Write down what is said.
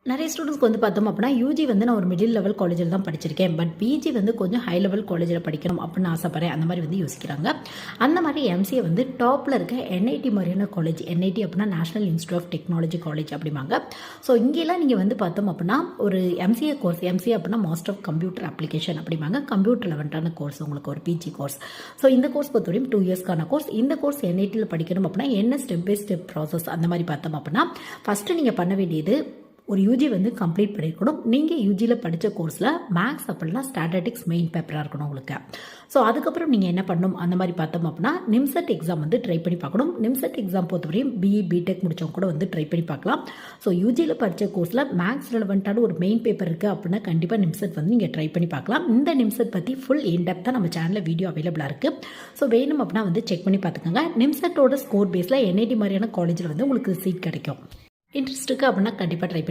நிறைய ஸ்டூடெண்ட்ஸ்க்கு வந்து பார்த்தோம் அப்படின்னா யூஜி வந்து நான் ஒரு மிடில் லெவல் காலேஜில் தான் படிச்சிருக்கேன். பட் பிஜி வந்து கொஞ்சம் ஹை லெவல் காலேஜில் படிக்கணும் அப்படின்னு ஆசைப்படுறேன். அந்த மாதிரி வந்து யோசிக்கிறாங்க. அந்த மாதிரி எம்சிஏ வந்து டாப்பில் இருக்க என்ஐடி மாதிரியான காலேஜ். என்ஐடி அப்படின்னா national institute of technology college அப்படிம்பாங்க. ஸோ இங்கெல்லாம் நீங்கள் வந்து பார்த்தோம் அப்படின்னா ஒரு எம்சிஏ கோர்ஸ், எம்சிஏ அப்படின்னா மாஸ்டர் ஆஃப் கம்ப்யூட்டர் அப்ளிகேஷன் அப்படிம்பாங்க. கம்ப்யூட்டர் லெவன்ட்டான கோர்ஸ், உங்களுக்கு ஒரு பிஜி கோர்ஸ். ஸோ இந்த கோர்ஸ் பொறுத்தவரையும் 2 இயர்ஸ்க்கான கோர்ஸ். இந்த கோர்ஸ் என்ஐடியில் படிக்கணும் அப்படின்னா என்ன ஸ்டெப் பை ஸ்டெப் ப்ராசஸ் அந்த மாதிரி பார்த்தோம் அப்படின்னா ஃபஸ்ட்டு நீங்கள் பண்ண வேண்டியது ஒரு யூஜி வந்து கம்ப்ளீட் பண்ணியிருக்கணும். நீங்கள் யூஜியில் படித்த கோர்ஸில் மேக்ஸ் அப்படின்னா ஸ்டாட்டிஸ்டிக்ஸ் மெயின் பேப்பராக இருக்கணும் உங்களுக்கு. ஸோ அதுக்கப்புறம் நீங்கள் என்ன பண்ணணும் அந்த மாதிரி பார்த்தோம் அப்படின்னா நிம்செட் எக்ஸாம் வந்து ட்ரை பண்ணி பார்க்கணும். நிம்செட் எக்ஸாம் பொறுத்தவரையும் பிஇ பிடெக் முடித்தவங்க கூட வந்து ட்ரை பண்ணி பார்க்கலாம். ஸோ யூஜியில் படித்த கோர்ஸில் மேக்ஸ் ரெலவெண்ட்டான ஒரு மெயின் பேப்பர் இருக்குது அப்படின்னா கண்டிப்பாக நிம்செட் வந்து நீங்கள் ட்ரை பண்ணி பார்க்கலாம். இந்த நிம்செட் பற்றி ஃபுல் இன்டெப்த்தாக நம்ம சேனலில் வீடியோ அவைலபிளாக இருக்குது. ஸோ வேணும் அப்படின்னா வந்து செக் பண்ணி பார்த்துக்கோங்க. நிம்செட்டோட ஸ்கோர் பேஸில் என்ஐடி மாதிரியான காலேஜில் வந்து உங்களுக்கு சீட் கிடைக்கும். இன்ட்ரெஸ்ட் இருக்குது அப்படின்னா கண்டிப்பாக ட்ரை பண்ணி